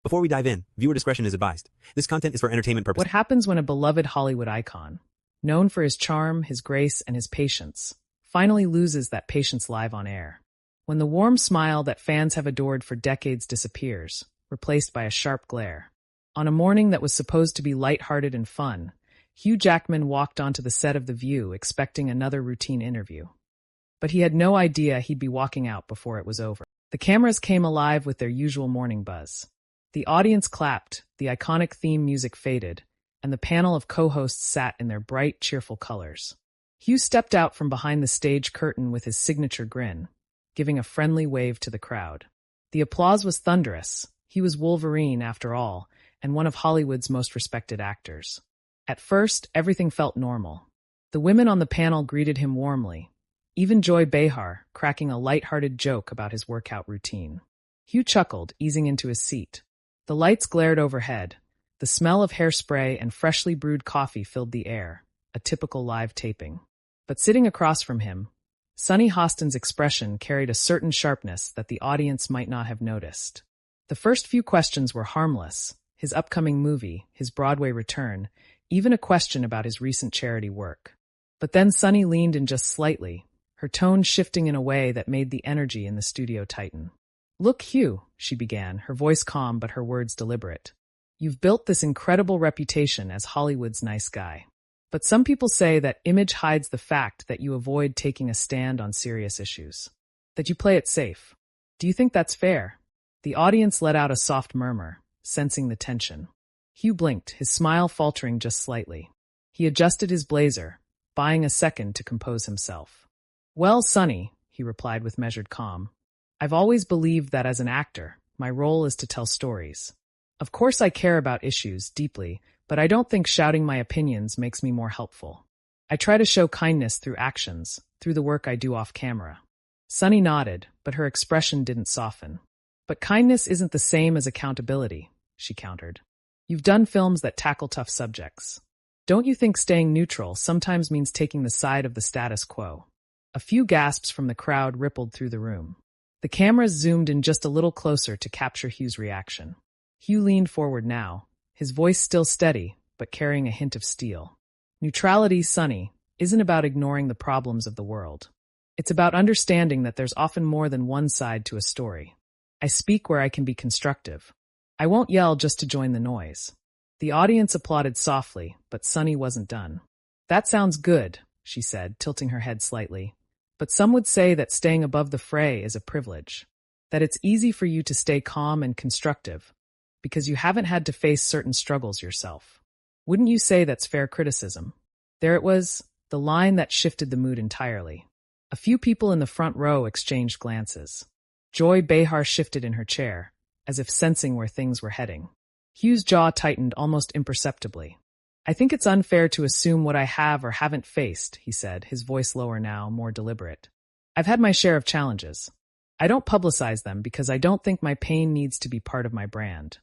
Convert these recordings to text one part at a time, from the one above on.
Before we dive in, viewer discretion is advised. This content is for entertainment purposes. What happens when a beloved Hollywood icon, known for his charm, his grace, and his patience, finally loses that patience live on air? When the warm smile that fans have adored for decades disappears, replaced by a sharp glare. On a morning that was supposed to be lighthearted and fun, Hugh Jackman walked onto the set of The View expecting another routine interview. But he had no idea he'd be walking out before it was over. The cameras came alive with their usual morning buzz. The audience clapped, the iconic theme music faded, and the panel of co-hosts sat in their bright, cheerful colors. Hugh stepped out from behind the stage curtain with his signature grin, giving a friendly wave to the crowd. The applause was thunderous. He was Wolverine, after all, and one of Hollywood's most respected actors. At first, everything felt normal. The women on the panel greeted him warmly, even Joy Behar cracking a light-hearted joke about his workout routine. Hugh chuckled, easing into his seat. The lights glared overhead. The smell of hairspray and freshly brewed coffee filled the air, a typical live taping. But sitting across from him, Sunny Hostin's expression carried a certain sharpness that the audience might not have noticed. The first few questions were harmless: his upcoming movie, his Broadway return, even a question about his recent charity work. But then Sunny leaned in just slightly, her tone shifting in a way that made the energy in the studio tighten. "Look, Hugh," she began, her voice calm but her words deliberate. "You've built this incredible reputation as Hollywood's nice guy. But some people say that image hides the fact that you avoid taking a stand on serious issues, that you play it safe. Do you think that's fair?" The audience let out a soft murmur, sensing the tension. Hugh blinked, his smile faltering just slightly. He adjusted his blazer, buying a second to compose himself. "Well, Sunny," he replied with measured calm, "I've always believed that as an actor, my role is to tell stories. Of course I care about issues deeply, but I don't think shouting my opinions makes me more helpful. I try to show kindness through actions, through the work I do off camera." Sunny nodded, but her expression didn't soften. "But kindness isn't the same as accountability," she countered. "You've done films that tackle tough subjects. Don't you think staying neutral sometimes means taking the side of the status quo?" A few gasps from the crowd rippled through the room. The cameras zoomed in just a little closer to capture Hugh's reaction. Hugh leaned forward now, his voice still steady, but carrying a hint of steel. "Neutrality, Sunny, isn't about ignoring the problems of the world. It's about understanding that there's often more than one side to a story. I speak where I can be constructive. I won't yell just to join the noise." The audience applauded softly, but Sunny wasn't done. "That sounds good," she said, tilting her head slightly. "But some would say that staying above the fray is a privilege, that it's easy for you to stay calm and constructive, because you haven't had to face certain struggles yourself. Wouldn't you say that's fair criticism?" There it was, the line that shifted the mood entirely. A few people in the front row exchanged glances. Joy Behar shifted in her chair, as if sensing where things were heading. Hugh's jaw tightened almost imperceptibly. "I think it's unfair to assume what I have or haven't faced," he said, his voice lower now, more deliberate. "I've had my share of challenges. I don't publicize them because I don't think my pain needs to be part of my brand.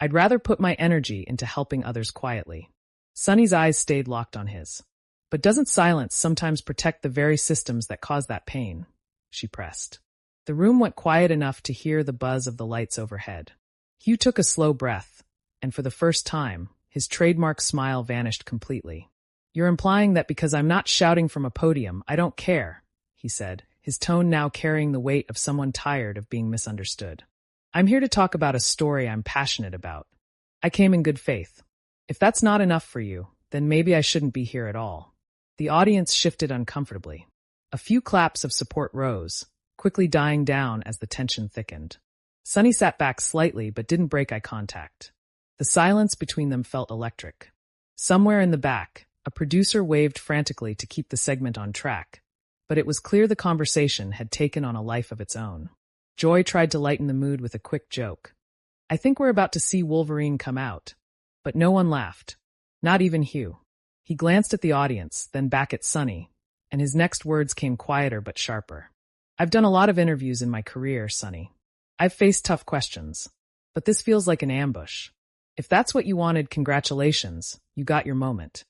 I'd rather put my energy into helping others quietly." Sunny's eyes stayed locked on his. "But doesn't silence sometimes protect the very systems that cause that pain?" she pressed. The room went quiet enough to hear the buzz of the lights overhead. Hugh took a slow breath, and for the first time, his trademark smile vanished completely. "You're implying that because I'm not shouting from a podium, I don't care," he said, his tone now carrying the weight of someone tired of being misunderstood. "I'm here to talk about a story I'm passionate about. I came in good faith. If that's not enough for you, then maybe I shouldn't be here at all." The audience shifted uncomfortably. A few claps of support rose, quickly dying down as the tension thickened. Sunny sat back slightly but didn't break eye contact. The silence between them felt electric. Somewhere in the back, a producer waved frantically to keep the segment on track, but it was clear the conversation had taken on a life of its own. Joy tried to lighten the mood with a quick joke. "I think we're about to see Wolverine come out." But no one laughed, not even Hugh. He glanced at the audience, then back at Sunny, and his next words came quieter but sharper. "I've done a lot of interviews in my career, Sunny. I've faced tough questions, but this feels like an ambush. If that's what you wanted, congratulations, you got your moment."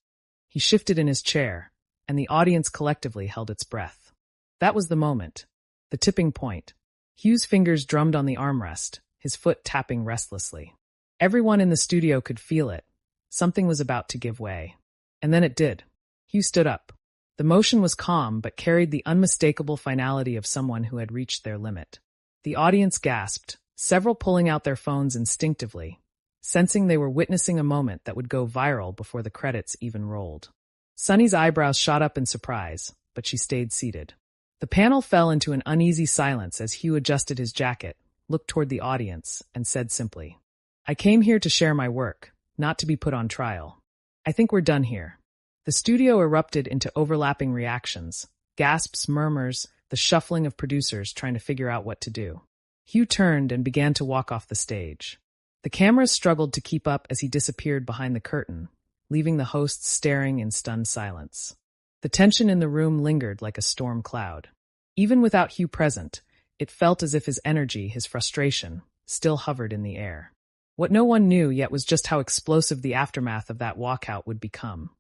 He shifted in his chair, and the audience collectively held its breath. That was the moment, the tipping point. Hugh's fingers drummed on the armrest, his foot tapping restlessly. Everyone in the studio could feel it. Something was about to give way. And then it did. Hugh stood up. The motion was calm but carried the unmistakable finality of someone who had reached their limit. The audience gasped, several pulling out their phones instinctively, sensing they were witnessing a moment that would go viral before the credits even rolled. Sunny's eyebrows shot up in surprise, but she stayed seated. The panel fell into an uneasy silence as Hugh adjusted his jacket, looked toward the audience, and said simply, "I came here to share my work, not to be put on trial. I think we're done here." The studio erupted into overlapping reactions, gasps, murmurs, the shuffling of producers trying to figure out what to do. Hugh turned and began to walk off the stage. The cameras struggled to keep up as he disappeared behind the curtain, leaving the hosts staring in stunned silence. The tension in the room lingered like a storm cloud. Even without Hugh present, it felt as if his energy, his frustration, still hovered in the air. What no one knew yet was just how explosive the aftermath of that walkout would become.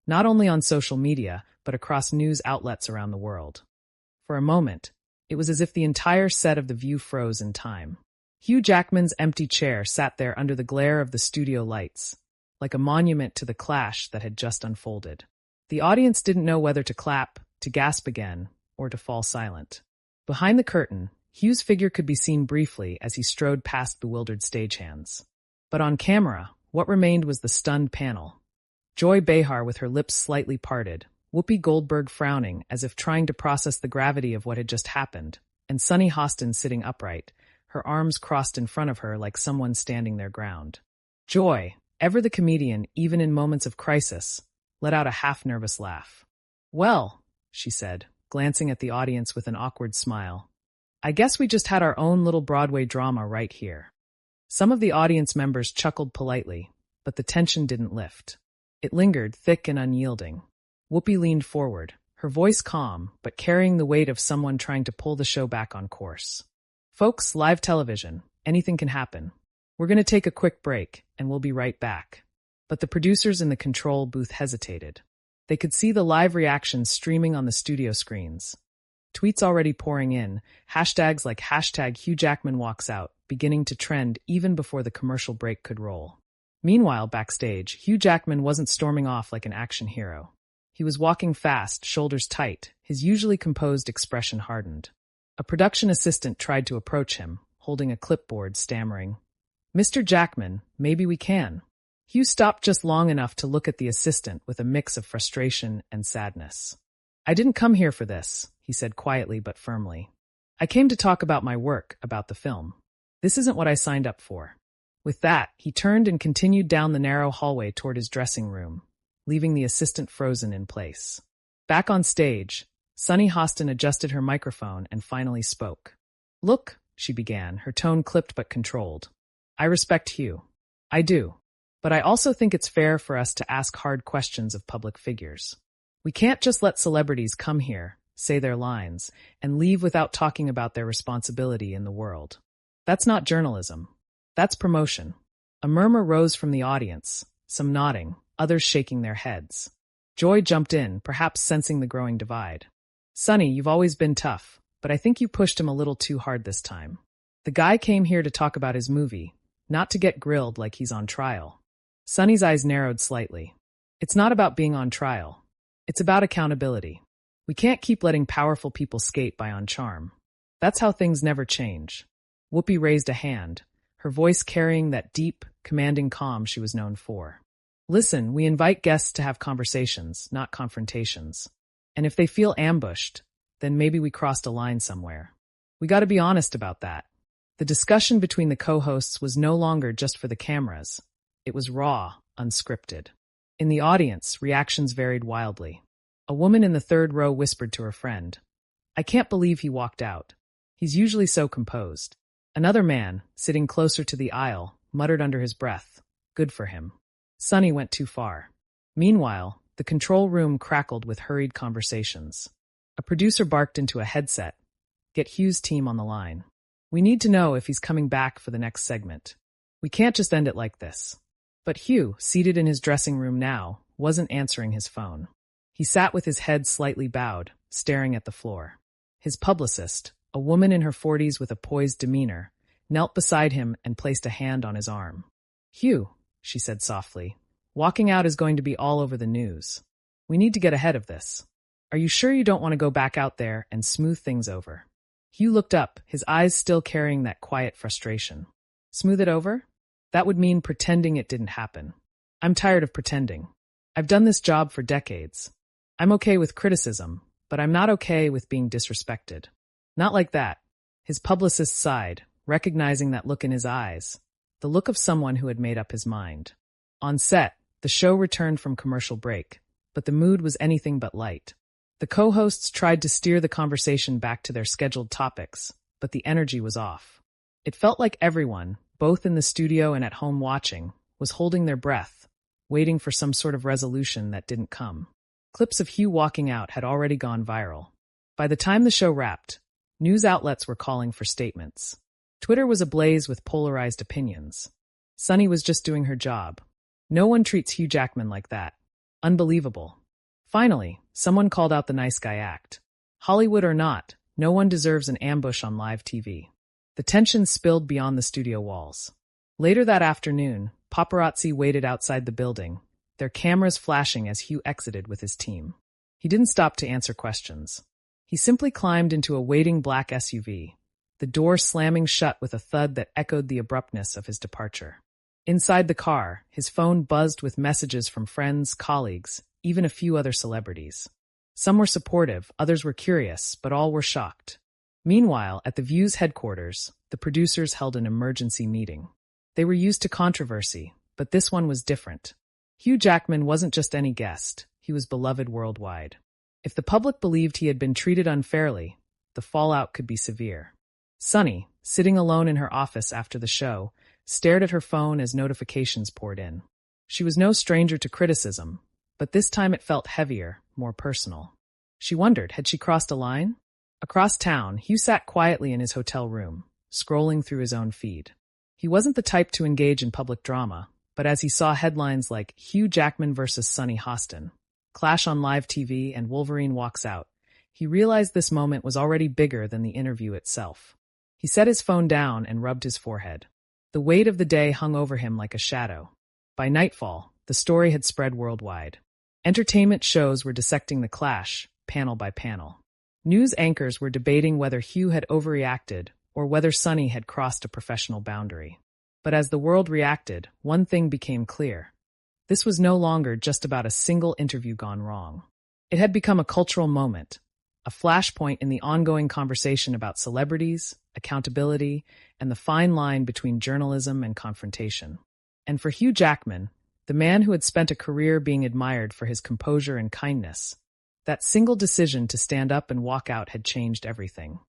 Not only on social media, but across news outlets around the world. For a moment, it was as if the entire set of The View froze in time. Hugh Jackman's empty chair sat there under the glare of the studio lights, like a monument to the clash that had just unfolded. The audience didn't know whether to clap, to gasp again, or to fall silent. Behind the curtain, Hugh's figure could be seen briefly as he strode past bewildered stagehands. But on camera, what remained was the stunned panel. Joy Behar with her lips slightly parted, Whoopi Goldberg frowning as if trying to process the gravity of what had just happened, and Sunny Hostin sitting upright, her arms crossed in front of her like someone standing their ground. Joy, ever the comedian even in moments of crisis, let out a half-nervous laugh. "Well," she said, glancing at the audience with an awkward smile, "I guess we just had our own little Broadway drama right here." Some of the audience members chuckled politely, but the tension didn't lift. It lingered, thick and unyielding. Whoopi leaned forward, her voice calm, but carrying the weight of someone trying to pull the show back on course. "Folks, live television. Anything can happen. We're going to take a quick break, and we'll be right back." But the producers in the control booth hesitated. They could see the live reactions streaming on the studio screens. Tweets already pouring in, hashtags like #Hugh Jackman Walks Out, beginning to trend even before the commercial break could roll. Meanwhile, backstage, Hugh Jackman wasn't storming off like an action hero. He was walking fast, shoulders tight, his usually composed expression hardened. A production assistant tried to approach him, holding a clipboard, stammering, "Mr. Jackman, maybe we can." Hugh stopped just long enough to look at the assistant with a mix of frustration and sadness. "I didn't come here for this," he said quietly but firmly. "I came to talk about my work, about the film. This isn't what I signed up for." With that, he turned and continued down the narrow hallway toward his dressing room, leaving the assistant frozen in place. Back on stage, Sunny Hostin adjusted her microphone and finally spoke. "Look," she began, her tone clipped but controlled. "I respect Hugh. I do. But I also think it's fair for us to ask hard questions of public figures. We can't just let celebrities come here, say their lines, and leave without talking about their responsibility in the world. That's not journalism. That's promotion." A murmur rose from the audience, some nodding, others shaking their heads. Joy jumped in, perhaps sensing the growing divide. "Sunny, you've always been tough, but I think you pushed him a little too hard this time. The guy came here to talk about his movie, not to get grilled like he's on trial." Sunny's eyes narrowed slightly. "It's not about being on trial. It's about accountability. We can't keep letting powerful people skate by on charm. That's how things never change." Whoopi raised a hand, her voice carrying that deep, commanding calm she was known for. "Listen, we invite guests to have conversations, not confrontations. And if they feel ambushed, then maybe we crossed a line somewhere. We got to be honest about that." The discussion between the co-hosts was no longer just for the cameras. It was raw, unscripted. In the audience, reactions varied wildly. A woman in the third row whispered to her friend, "I can't believe he walked out. He's usually so composed." Another man, sitting closer to the aisle, muttered under his breath, "Good for him." Sunny went too far. Meanwhile, the control room crackled with hurried conversations. A producer barked into a headset, "Get Hugh's team on the line. We need to know if he's coming back for the next segment. We can't just end it like this." But Hugh, seated in his dressing room now, wasn't answering his phone. He sat with his head slightly bowed, staring at the floor. His publicist, a woman in her 40s with a poised demeanor, knelt beside him and placed a hand on his arm. Hugh, she said softly, walking out is going to be all over the news. We need to get ahead of this. Are you sure you don't want to go back out there and smooth things over? Hugh looked up, his eyes still carrying that quiet frustration. Smooth it over? That would mean pretending it didn't happen. I'm tired of pretending. I've done this job for decades. I'm okay with criticism, but I'm not okay with being disrespected. Not like that. His publicist sighed, recognizing that look in his eyes, the look of someone who had made up his mind. On set, the show returned from commercial break, but the mood was anything but light. The co-hosts tried to steer the conversation back to their scheduled topics, but the energy was off. It felt like everyone, both in the studio and at home watching, was holding their breath, waiting for some sort of resolution that didn't come. Clips of Hugh walking out had already gone viral. By the time the show wrapped, news outlets were calling for statements. Twitter was ablaze with polarized opinions. Sunny was just doing her job. No one treats Hugh Jackman like that. Unbelievable. Finally, someone called out the nice guy act. Hollywood or not, no one deserves an ambush on live TV. The tension spilled beyond the studio walls. Later that afternoon, paparazzi waited outside the building, their cameras flashing as Hugh exited with his team. He didn't stop to answer questions. He simply climbed into a waiting black SUV, the door slamming shut with a thud that echoed the abruptness of his departure. Inside the car, his phone buzzed with messages from friends, colleagues, even a few other celebrities. Some were supportive, others were curious, but all were shocked. Meanwhile, at The View's headquarters, the producers held an emergency meeting. They were used to controversy, but this one was different. Hugh Jackman wasn't just any guest, he was beloved worldwide. If the public believed he had been treated unfairly, the fallout could be severe. Sunny, sitting alone in her office after the show, stared at her phone as notifications poured in. She was no stranger to criticism, but this time it felt heavier, more personal. She wondered, had she crossed a line? Across town, Hugh sat quietly in his hotel room, scrolling through his own feed. He wasn't the type to engage in public drama, but as he saw headlines like Hugh Jackman versus Sunny Hostin, Clash on live TV, and Wolverine Walks Out, he realized this moment was already bigger than the interview itself. He set his phone down and rubbed his forehead. The weight of the day hung over him like a shadow. By nightfall, the story had spread worldwide. Entertainment shows were dissecting the clash, panel by panel. News anchors were debating whether Hugh had overreacted or whether Sunny had crossed a professional boundary. But as the world reacted, one thing became clear. This was no longer just about a single interview gone wrong. It had become a cultural moment, a flashpoint in the ongoing conversation about celebrities, accountability, and the fine line between journalism and confrontation. And for Hugh Jackman, the man who had spent a career being admired for his composure and kindness, that single decision to stand up and walk out had changed everything.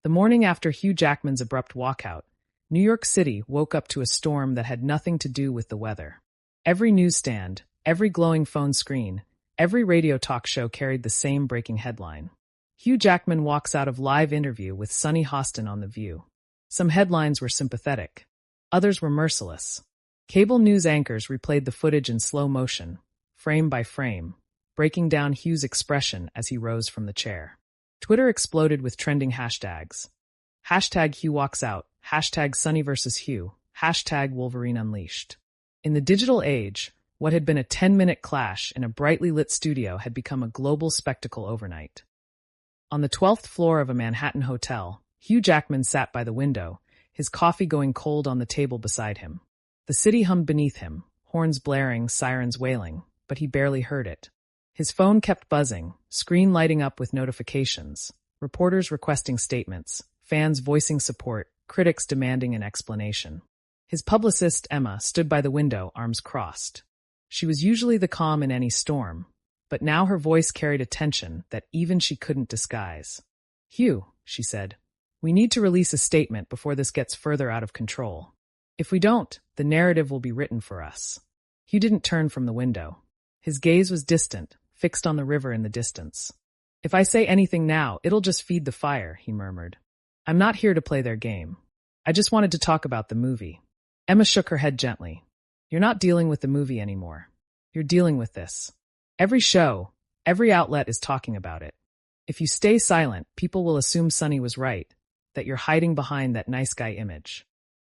The morning after Hugh Jackman's abrupt walkout, New York City woke up to a storm that had nothing to do with the weather. Every newsstand, every glowing phone screen, every radio talk show carried the same breaking headline. Hugh Jackman walks out of live interview with Sunny Hostin on The View. Some headlines were sympathetic. Others were merciless. Cable news anchors replayed the footage in slow motion, frame by frame, breaking down Hugh's expression as he rose from the chair. Twitter exploded with trending hashtags. Hashtag Hugh walks out, hashtag Sunny versus Hugh, hashtag Wolverine unleashed. In the digital age, what had been a 10-minute clash in a brightly lit studio had become a global spectacle overnight. On the 12th floor of a Manhattan hotel, Hugh Jackman sat by the window, his coffee going cold on the table beside him. The city hummed beneath him, horns blaring, sirens wailing, but he barely heard it. His phone kept buzzing, screen lighting up with notifications, reporters requesting statements, fans voicing support, critics demanding an explanation. His publicist, Emma, stood by the window, arms crossed. She was usually the calm in any storm, but now her voice carried a tension that even she couldn't disguise. Hugh, she said, we need to release a statement before this gets further out of control. If we don't, the narrative will be written for us. Hugh didn't turn from the window. His gaze was distant, fixed on the river in the distance. If I say anything now, it'll just feed the fire, he murmured. I'm not here to play their game. I just wanted to talk about the movie. Emma shook her head gently. You're not dealing with the movie anymore. You're dealing with this. Every show, every outlet is talking about it. If you stay silent, people will assume Sunny was right, that you're hiding behind that nice guy image.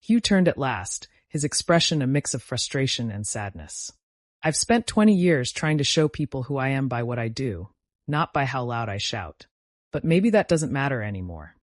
Hugh turned at last, his expression a mix of frustration and sadness. I've spent 20 years trying to show people who I am by what I do, not by how loud I shout. But maybe that doesn't matter anymore.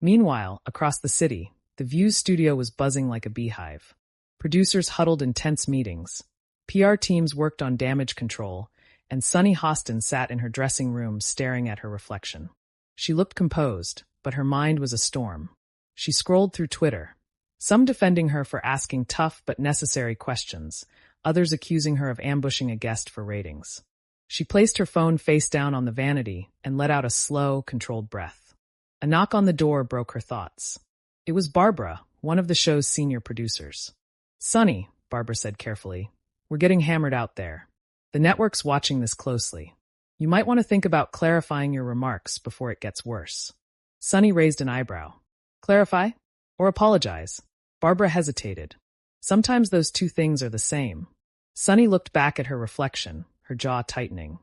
Meanwhile, across the city, the View's studio was buzzing like a beehive. Producers huddled in tense meetings. PR teams worked on damage control, and Sunny Hostin sat in her dressing room staring at her reflection. She looked composed, but her mind was a storm. She scrolled through Twitter, some defending her for asking tough but necessary questions, others accusing her of ambushing a guest for ratings. She placed her phone face down on the vanity and let out a slow, controlled breath. A knock on the door broke her thoughts. It was Barbara, one of the show's senior producers. "Sunny," Barbara said carefully, "we're getting hammered out there. The network's watching this closely. You might want to think about clarifying your remarks before it gets worse." Sunny raised an eyebrow. "Clarify? Or apologize?" Barbara hesitated. Sometimes those two things are the same. Sunny looked back at her reflection, her jaw tightening.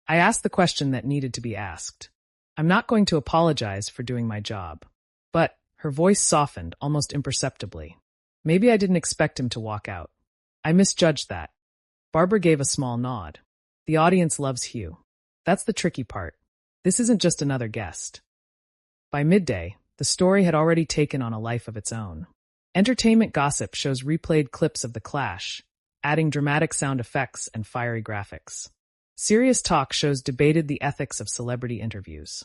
"I asked the question that needed to be asked. I'm not going to apologize for doing my job." But her voice softened almost imperceptibly. "Maybe I didn't expect him to walk out. I misjudged that." Barbara gave a small nod. The audience loves Hugh. That's the tricky part. This isn't just another guest. By midday, the story had already taken on a life of its own. Entertainment gossip shows replayed clips of the clash, adding dramatic sound effects and fiery graphics. Serious talk shows debated the ethics of celebrity interviews.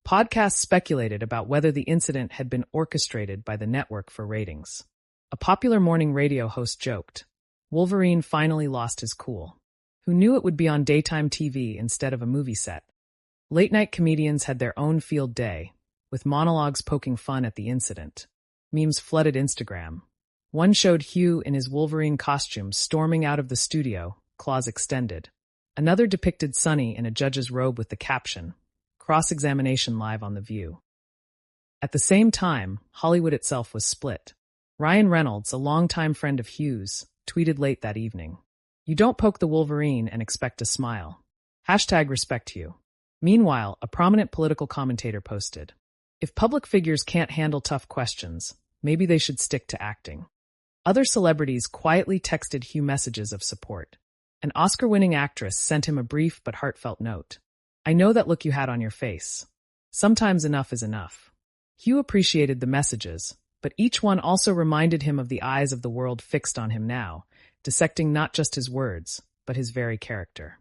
Podcasts speculated about whether the incident had been orchestrated by the network for ratings. A popular morning radio host joked, "Wolverine finally lost his cool. Who knew it would be on daytime TV instead of a movie set?" Late-night comedians had their own field day, with monologues poking fun at the incident. Memes flooded Instagram. One showed Hugh in his Wolverine costume storming out of the studio, claws extended. Another depicted Sunny in a judge's robe with the caption, "Cross-examination live on The View." At the same time, Hollywood itself was split. Ryan Reynolds, a longtime friend of Hugh's, tweeted late that evening, "You don't poke the Wolverine and expect a smile. #RespectHugh." Meanwhile, a prominent political commentator posted, "If public figures can't handle tough questions, maybe they should stick to acting." Other celebrities quietly texted Hugh messages of support. An Oscar-winning actress sent him a brief but heartfelt note. "I know that look you had on your face. Sometimes enough is enough." Hugh appreciated the messages, but each one also reminded him of the eyes of the world fixed on him now, dissecting not just his words, but his very character.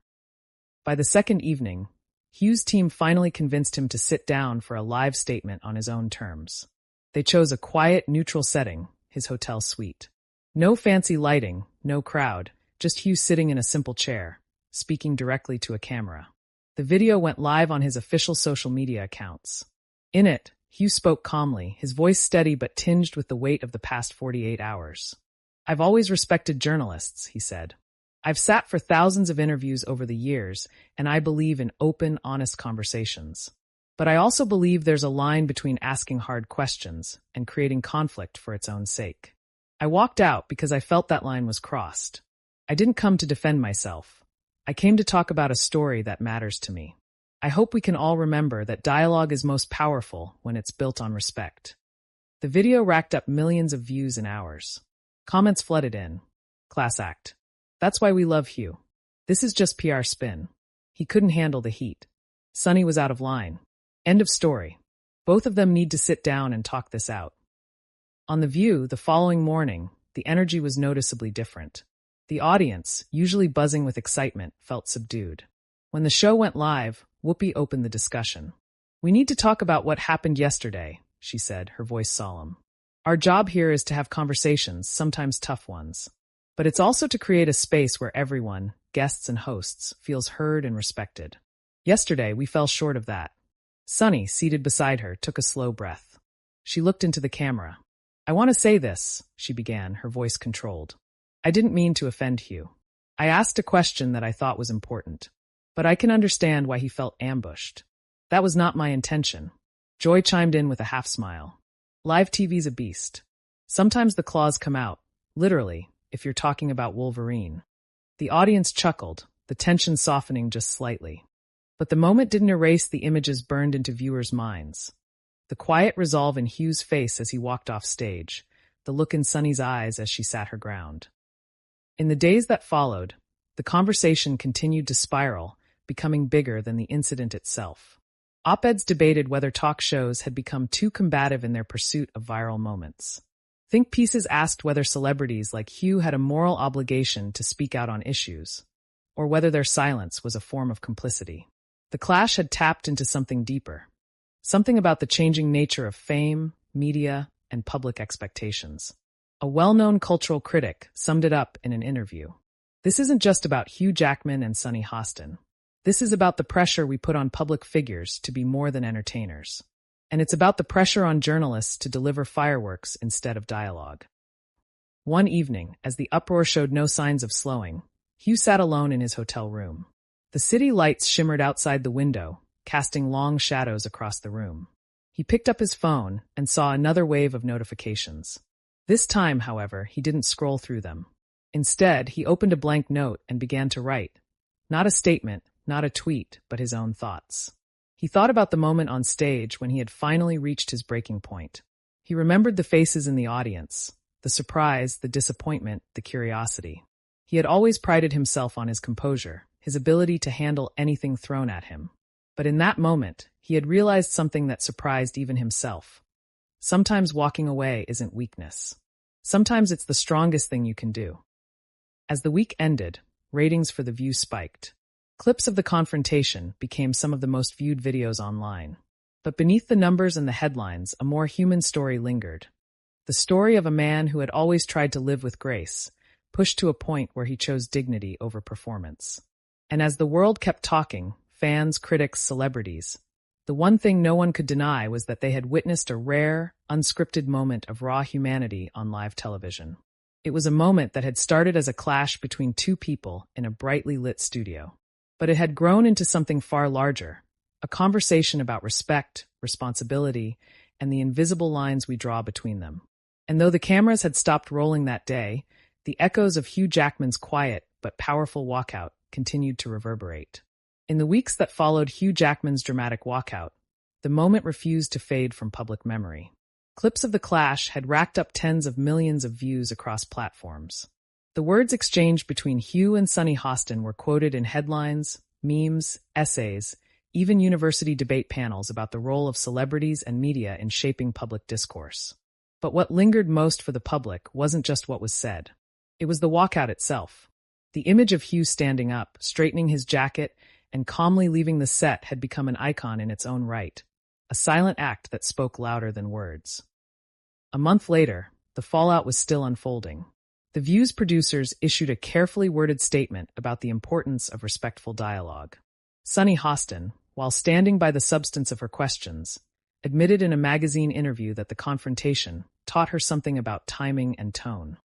By the second evening, Hugh's team finally convinced him to sit down for a live statement on his own terms. They chose a quiet, neutral setting, his hotel suite. No fancy lighting, no crowd, just Hugh sitting in a simple chair, speaking directly to a camera. The video went live on his official social media accounts. In it, Hugh spoke calmly, his voice steady but tinged with the weight of the past 48 hours. "I've always respected journalists," he said. "I've sat for thousands of interviews over the years, and I believe in open, honest conversations. But I also believe there's a line between asking hard questions and creating conflict for its own sake. I walked out because I felt that line was crossed. I didn't come to defend myself. I came to talk about a story that matters to me. I hope we can all remember that dialogue is most powerful when it's built on respect." The video racked up millions of views in hours. Comments flooded in. "Class act. That's why we love Hugh. This is just PR spin. He couldn't handle the heat. Sunny was out of line. End of story. Both of them need to sit down and talk this out." On The View, the following morning, the energy was noticeably different. The audience, usually buzzing with excitement, felt subdued. When the show went live, Whoopi opened the discussion. "We need to talk about what happened yesterday," she said, her voice solemn. "Our job here is to have conversations, sometimes tough ones. But it's also to create a space where everyone, guests and hosts, feels heard and respected. Yesterday, we fell short of that." Sunny, seated beside her, took a slow breath. She looked into the camera. "I want to say this," she began, her voice controlled. "I didn't mean to offend Hugh. I asked a question that I thought was important. But I can understand why he felt ambushed. That was not my intention." Joy chimed in with a half-smile. "Live TV's a beast. Sometimes the claws come out, literally, if you're talking about Wolverine." The audience chuckled, the tension softening just slightly. But the moment didn't erase the images burned into viewers' minds. The quiet resolve in Hugh's face as he walked off stage, the look in Sunny's eyes as she sat her ground. In the days that followed, the conversation continued to spiral, becoming bigger than the incident itself. Op-eds debated whether talk shows had become too combative in their pursuit of viral moments. Think pieces asked whether celebrities like Hugh had a moral obligation to speak out on issues, or whether their silence was a form of complicity. The clash had tapped into something deeper, something about the changing nature of fame, media, and public expectations. A well-known cultural critic summed it up in an interview. "This isn't just about Hugh Jackman and Sunny Hostin. This is about the pressure we put on public figures to be more than entertainers. And it's about the pressure on journalists to deliver fireworks instead of dialogue." One evening, as the uproar showed no signs of slowing, Hugh sat alone in his hotel room. The city lights shimmered outside the window, casting long shadows across the room. He picked up his phone and saw another wave of notifications. This time, however, he didn't scroll through them. Instead, he opened a blank note and began to write. Not a statement, not a tweet, but his own thoughts. He thought about the moment on stage when he had finally reached his breaking point. He remembered the faces in the audience, the surprise, the disappointment, the curiosity. He had always prided himself on his composure, his ability to handle anything thrown at him. But in that moment, he had realized something that surprised even himself. Sometimes walking away isn't weakness. Sometimes it's the strongest thing you can do. As the week ended, ratings for The View spiked. Clips of the confrontation became some of the most viewed videos online. But beneath the numbers and the headlines, a more human story lingered. The story of a man who had always tried to live with grace, pushed to a point where he chose dignity over performance. And as the world kept talking, fans, critics, celebrities, the one thing no one could deny was that they had witnessed a rare, unscripted moment of raw humanity on live television. It was a moment that had started as a clash between two people in a brightly lit studio. But it had grown into something far larger, a conversation about respect, responsibility, and the invisible lines we draw between them. And though the cameras had stopped rolling that day, the echoes of Hugh Jackman's quiet but powerful walkout continued to reverberate. In the weeks that followed Hugh Jackman's dramatic walkout, the moment refused to fade from public memory. Clips of the clash had racked up tens of millions of views across platforms. The words exchanged between Hugh and Sunny Hostin were quoted in headlines, memes, essays, even university debate panels about the role of celebrities and media in shaping public discourse. But what lingered most for the public wasn't just what was said. It was the walkout itself. The image of Hugh standing up, straightening his jacket, and calmly leaving the set had become an icon in its own right, a silent act that spoke louder than words. A month later, the fallout was still unfolding. The View's producers issued a carefully worded statement about the importance of respectful dialogue. Sunny Hostin, while standing by the substance of her questions, admitted in a magazine interview that the confrontation taught her something about timing and tone.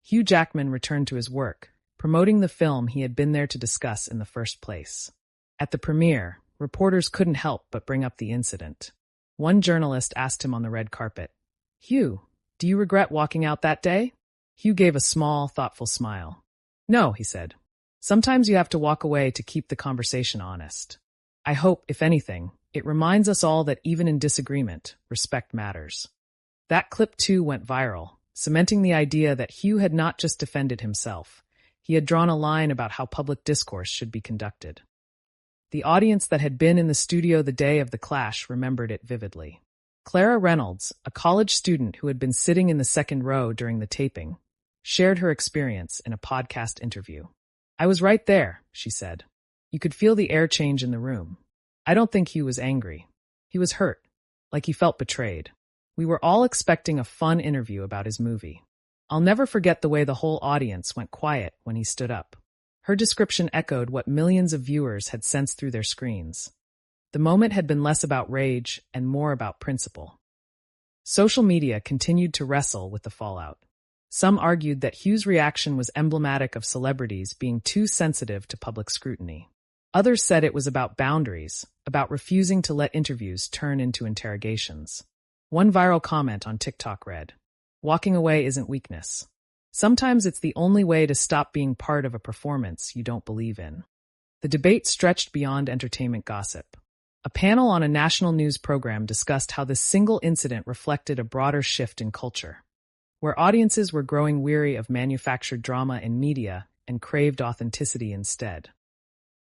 Hugh Jackman returned to his work, promoting the film he had been there to discuss in the first place. At the premiere, reporters couldn't help but bring up the incident. One journalist asked him on the red carpet, "Hugh, do you regret walking out that day?" Hugh gave a small, thoughtful smile. "No," he said. "Sometimes you have to walk away to keep the conversation honest. I hope, if anything, it reminds us all that even in disagreement, respect matters." That clip too went viral, cementing the idea that Hugh had not just defended himself. He had drawn a line about how public discourse should be conducted. The audience that had been in the studio the day of the clash remembered it vividly. Clara Reynolds, a college student who had been sitting in the second row during the taping, shared her experience in a podcast interview. "I was right there," she said. "You could feel the air change in the room. I don't think Hugh was angry. He was hurt, like he felt betrayed. We were all expecting a fun interview about his movie. I'll never forget the way the whole audience went quiet when he stood up." Her description echoed what millions of viewers had sensed through their screens. The moment had been less about rage and more about principle. Social media continued to wrestle with the fallout. Some argued that Hugh's reaction was emblematic of celebrities being too sensitive to public scrutiny. Others said it was about boundaries, about refusing to let interviews turn into interrogations. One viral comment on TikTok read, "Walking away isn't weakness. Sometimes it's the only way to stop being part of a performance you don't believe in." The debate stretched beyond entertainment gossip. A panel on a national news program discussed how this single incident reflected a broader shift in culture. where audiences were growing weary of manufactured drama in media and craved authenticity instead.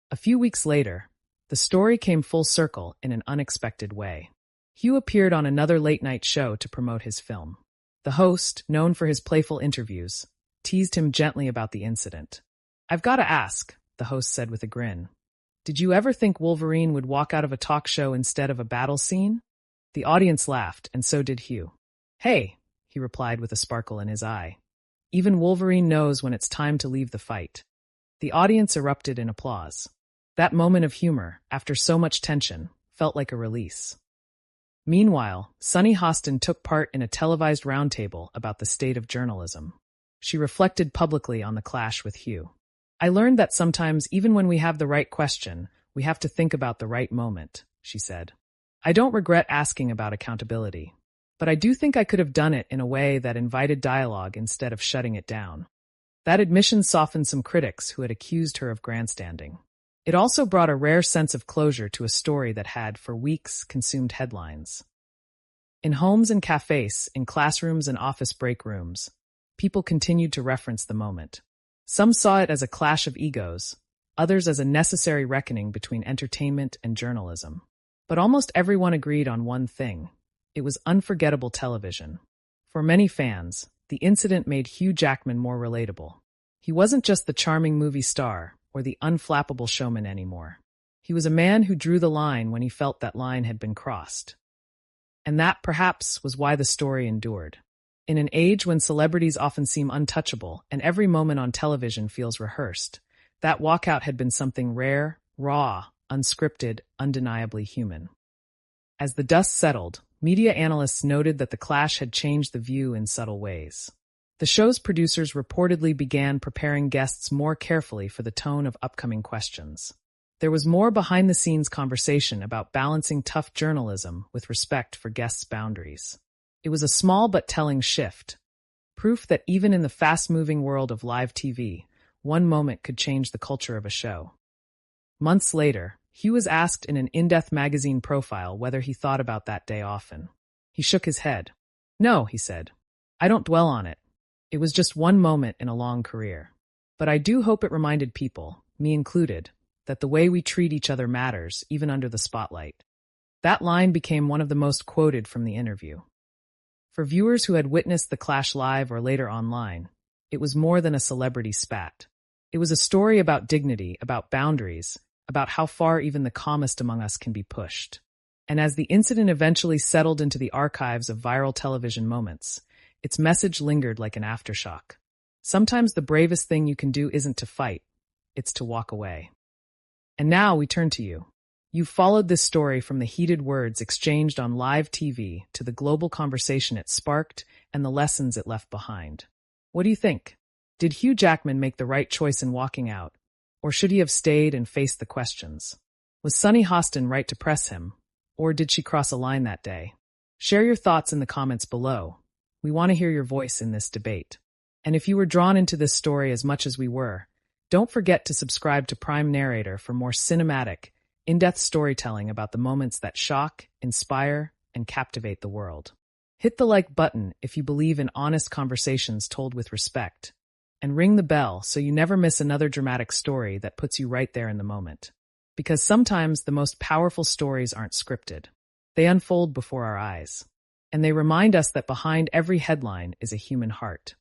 A few weeks later, the story came full circle in an unexpected way. Hugh appeared on another late-night show to promote his film. The host, known for his playful interviews, teased him gently about the incident. "I've got to ask," the host said with a grin. "Did you ever think Wolverine would walk out of a talk show instead of a battle scene?" The audience laughed, and so did Hugh. "Hey," he replied with a sparkle in his eye. "Even Wolverine knows when it's time to leave the fight." The audience erupted in applause. That moment of humor, after so much tension, felt like a release. Meanwhile, Sunny Hostin took part in a televised roundtable about the state of journalism. She reflected publicly on the clash with Hugh. "I learned that sometimes, even when we have the right question, we have to think about the right moment," she said. "I don't regret asking about accountability, but I do think I could have done it in a way that invited dialogue instead of shutting it down." That admission softened some critics who had accused her of grandstanding. It also brought a rare sense of closure to a story that had, for weeks, consumed headlines. In homes and cafes, in classrooms and office break rooms, people continued to reference the moment. Some saw it as a clash of egos, others as a necessary reckoning between entertainment and journalism. But almost everyone agreed on one thing: it was unforgettable television. For many fans, the incident made Hugh Jackman more relatable. He wasn't just the charming movie star or the unflappable showman anymore. He was a man who drew the line when he felt that line had been crossed. And that, perhaps, was why the story endured. In an age when celebrities often seem untouchable and every moment on television feels rehearsed, that walkout had been something rare, raw, unscripted, undeniably human. As the dust settled, media analysts noted that the clash had changed The View in subtle ways. The show's producers reportedly began preparing guests more carefully for the tone of upcoming questions. There was more behind-the-scenes conversation about balancing tough journalism with respect for guests' boundaries. It was a small but telling shift, proof that even in the fast-moving world of live TV, one moment could change the culture of a show. Months later, Hugh was asked in an in-depth magazine profile whether he thought about that day often. He shook his head. "No," he said. "I don't dwell on it. It was just one moment in a long career. But I do hope it reminded people, me included, that the way we treat each other matters, even under the spotlight." That line became one of the most quoted from the interview. For viewers who had witnessed the clash live or later online, it was more than a celebrity spat. It was a story about dignity, about boundaries, about how far even the calmest among us can be pushed. And as the incident eventually settled into the archives of viral television moments, its message lingered like an aftershock. Sometimes the bravest thing you can do isn't to fight, it's to walk away. And now we turn to you. You've followed this story from the heated words exchanged on live TV to the global conversation it sparked and the lessons it left behind. What do you think? Did Hugh Jackman make the right choice in walking out, or should he have stayed and faced the questions? Was Sunny Hostin right to press him, or did she cross a line that day? Share your thoughts in the comments below. We want to hear your voice in this debate. And if you were drawn into this story as much as we were, don't forget to subscribe to Prime Narrator for more cinematic, in-depth storytelling about the moments that shock, inspire, and captivate the world. Hit the like button if you believe in honest conversations told with respect, and ring the bell so you never miss another dramatic story that puts you right there in the moment. Because sometimes the most powerful stories aren't scripted. They unfold before our eyes. And they remind us that behind every headline is a human heart.